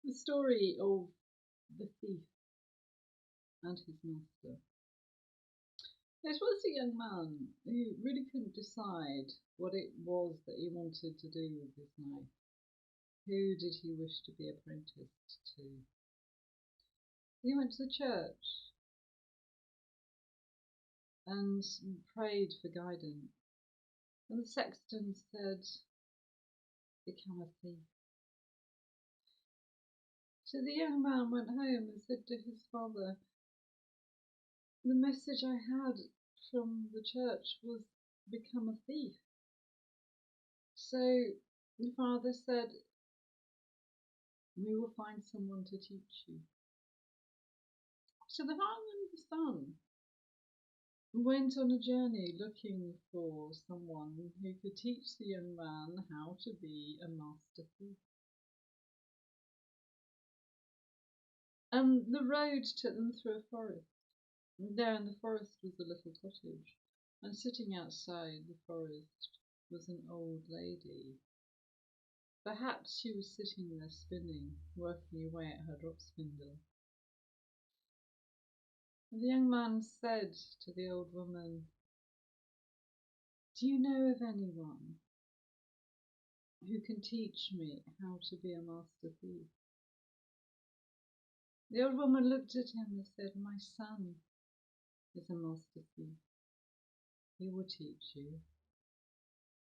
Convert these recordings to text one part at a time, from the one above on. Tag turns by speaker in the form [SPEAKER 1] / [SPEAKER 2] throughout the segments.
[SPEAKER 1] The story of the thief and his master. This was a young man who really couldn't decide what it was that he wanted to do with his life. Who did he wish to be apprenticed to? He went to the church and prayed for guidance. And the sexton said, "Become a thief." So the young man went home and said to his father, "The message I had from the church was become a thief." So the father said, "We will find someone to teach you." So the father and the son went on a journey looking for someone who could teach the young man how to be a master thief. And the road took them through a forest. And there in the forest was a little cottage, and sitting outside the forest was an old lady. Perhaps she was sitting there spinning, working away at her drop spindle. And the young man said to the old woman, "Do you know of anyone who can teach me how to be a master thief?" The old woman looked at him and said, "My son is a master thief. He will teach you,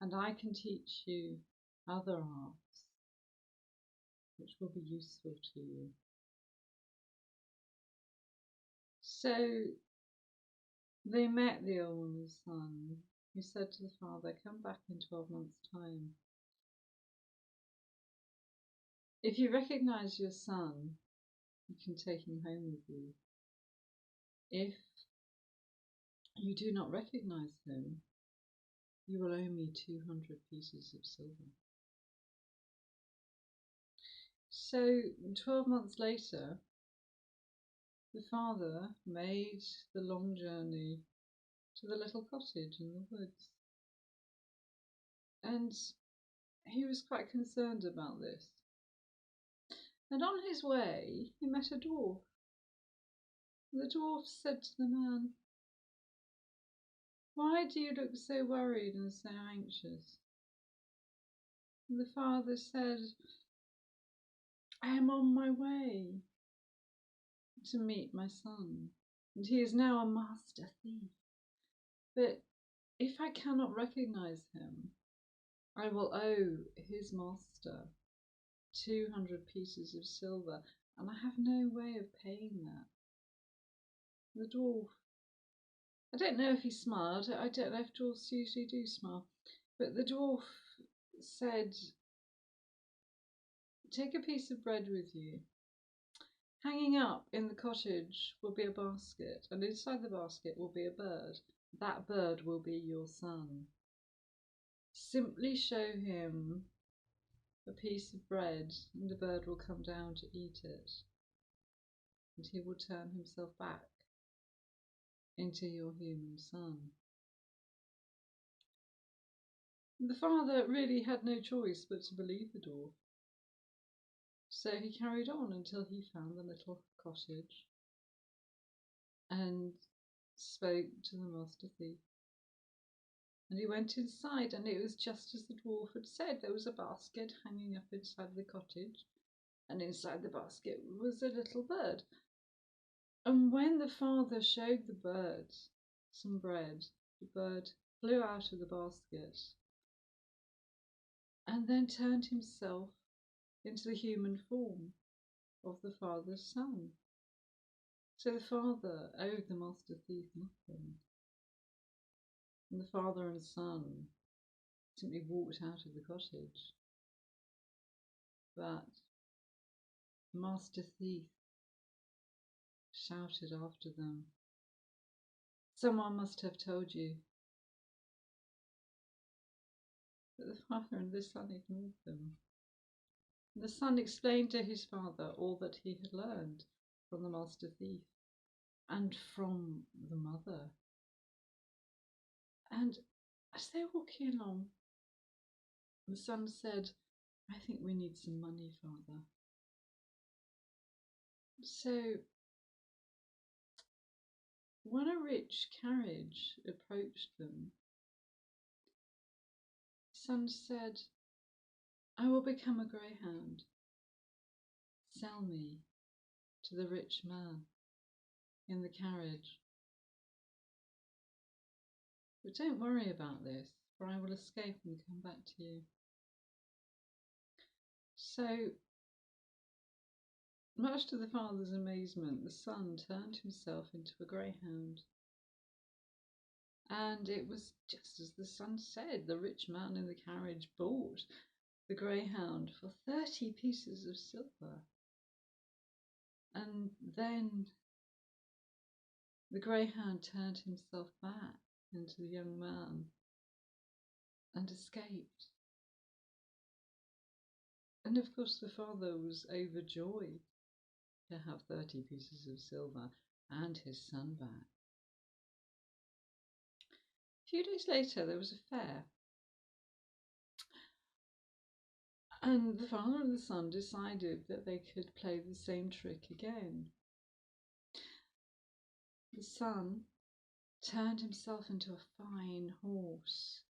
[SPEAKER 1] and I can teach you other arts which will be useful to you." So they met, the old woman's son, who said to the father, "Come back in 12 months' time. If you recognise your son, you can take him home with you. If you do not recognise him, you will owe me 200 pieces of silver." So 12 months later, the father made the long journey to the little cottage in the woods. And he was quite concerned about this. And on his way, he met a dwarf. The dwarf said to the man, "Why do you look so worried and so anxious?" And the father said, "I am on my way to meet my son, and he is now a master thief. But if I cannot recognise him, I will owe his master 200 pieces of silver, and I have no way of paying that." The dwarf, I don't know if he smiled, I don't know if dwarfs usually do smile, but the dwarf said, "Take a piece of bread with you. Hanging up in the cottage will be a basket, and inside the basket will be a bird. That bird will be your son. Simply show him a piece of bread, and the bird will come down to eat it, and he will turn himself back into your human son." The father really had no choice but to believe the dwarf. So he carried on until he found the little cottage and spoke to the master thief. And he went inside, and it was just as the dwarf had said. There was a basket hanging up inside the cottage, and inside the basket was a little bird. And when the father showed the bird some bread, the bird flew out of the basket and then turned himself into the human form of the father's son. So the father owed the master thief nothing. And the father and son simply walked out of the cottage. But the master thief shouted after them, "Someone must have told you." But the father and the son ignored them. And the son explained to his father all that he had learned from the master thief and from the mother. And as they were walking along, the son said, "I think we need some money, father." So when a rich carriage approached them, the son said, "I will become a greyhound. Sell me to the rich man in the carriage. But don't worry about this, for I will escape and come back to you." So, much to the father's amazement, the son turned himself into a greyhound. And it was just as the son said. The rich man in the carriage bought the greyhound for 30 pieces of silver. And then the greyhound turned himself back into the young man and escaped. And of course, the father was overjoyed to have 30 pieces of silver and his son back. A few days later, there was a fair, and the father and the son decided that they could play the same trick again. The son turned himself into a fine horse,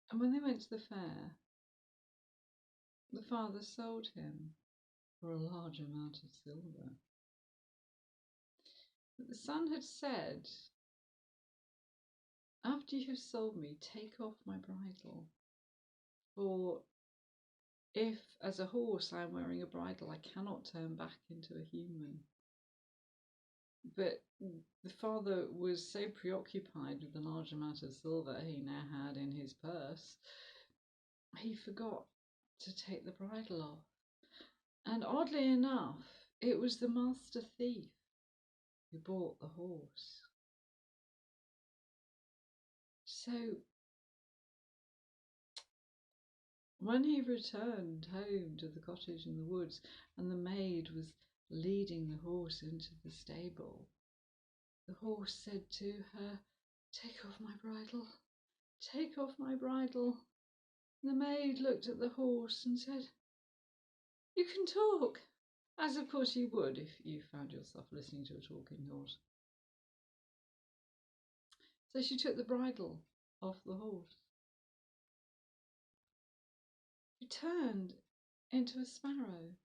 [SPEAKER 1] and when they went to the fair, the father sold him for a large amount of silver. But the son had said, "After you have sold me, take off my bridle, for if, as a horse, I am wearing a bridle, I cannot turn back into a human." But the father was so preoccupied with the large amount of silver he now had in his purse, he forgot to take the bridle off. And oddly enough, it was the master thief who bought the horse. So when he returned home to the cottage in the woods, and the maid was leading the horse into the stable, the horse said to her, "Take off my bridle, take off my bridle." The maid looked at the horse and said, "You can talk," as of course you would if you found yourself listening to a talking horse. So she took the bridle off the horse. He turned into a sparrow,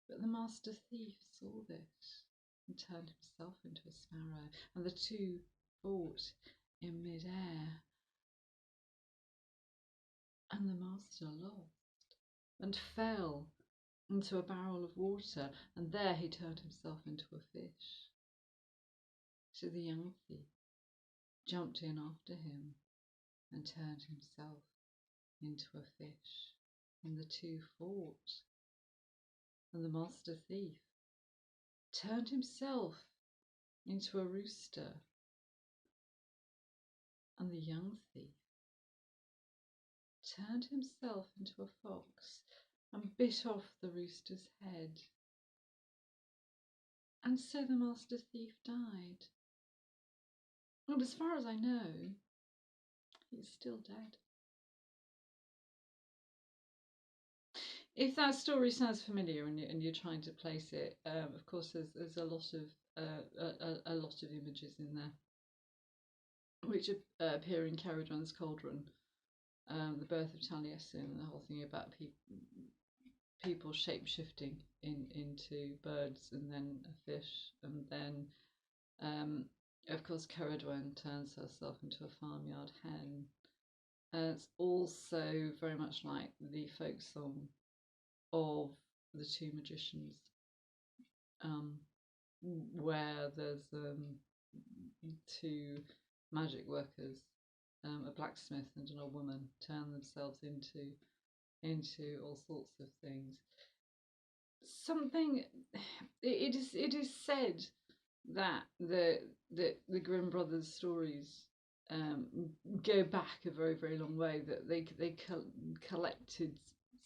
[SPEAKER 1] but the master thief saw this and turned himself into a sparrow, and the two fought in mid-air, and the master lost and fell into a barrel of water, and there he turned himself into a fish. So the young thief jumped in after him and turned himself into a fish, and the two fought, and the master thief turned himself into a rooster, and the young thief turned himself into a fox and bit off the rooster's head. And so the master thief died. And as far as I know, he's still dead. If that story sounds familiar and you're trying to place it, of course there's a lot of images in there, which appear in Caradron's Cauldron, the birth of Taliesin, the whole thing about people shape-shifting into birds and then a fish, and then of course Caradron turns herself into a farmyard hen. It's also very much like the folk song of the two magicians, where there's two magic workers, a blacksmith and an old woman, turn themselves into all sorts of things. It is said that the Grimm brothers' stories go back a very, very long way, that they collected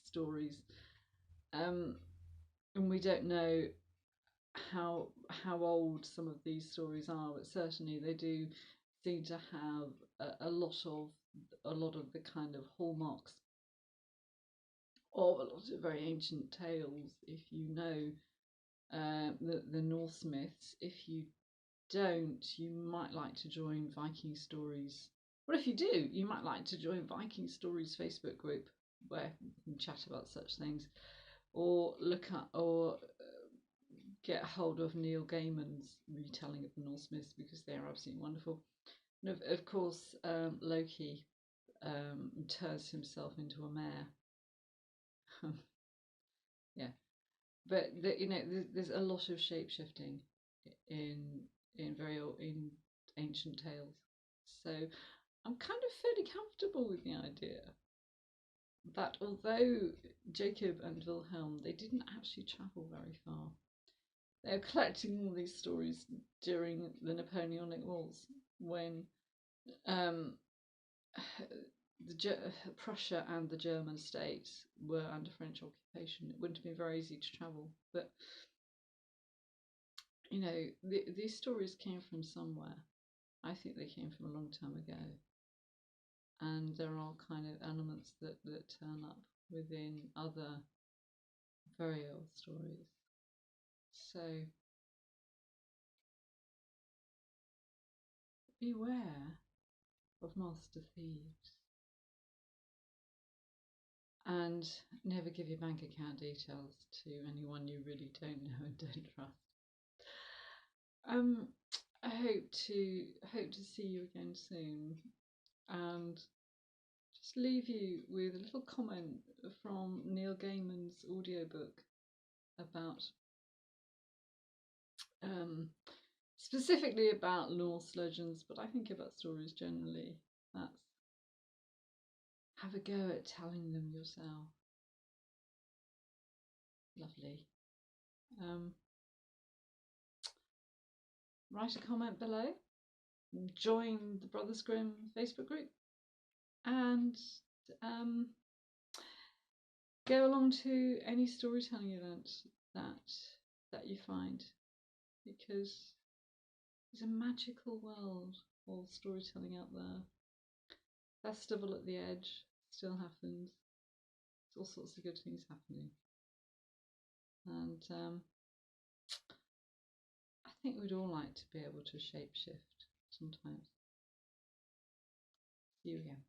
[SPEAKER 1] stories, and we don't know how old some of these stories are, but certainly they do seem to have a lot of the kind of hallmarks of a lot of very ancient tales. If you know the Norse myths, if you don't, you might like to join Viking Stories. Well, if you do, you might like to join Viking Stories Facebook group where you can chat about such things, or look at or get hold of Neil Gaiman's retelling of the Norse myths because they are absolutely wonderful. And of course, Loki turns himself into a mare. Yeah, but there's a lot of shape shifting in in ancient tales, so I'm kind of fairly comfortable with the idea that although Jacob and Wilhelm, they didn't actually travel very far. They were collecting all these stories during the Napoleonic Wars when um, Prussia and the German states were under French occupation. It wouldn't have been very easy to travel, but these stories came from somewhere. I think they came from a long time ago, and there are kind of elements that turn up within other very old stories. So beware of master thieves, and never give your bank account details to anyone you really don't know and don't trust. I hope to see you again soon, and just leave you with a little comment from Neil Gaiman's audiobook about specifically about Norse legends, but I think about stories generally. That's have a go at telling them yourself. Lovely. Write a comment below. Join the Brothers Grimm Facebook group, and go along to any storytelling event that you find, because there's a magical world of storytelling out there. Festival at the Edge still happens. There's all sorts of good things happening, and I think we'd all like to be able to shapeshift sometimes. See you again.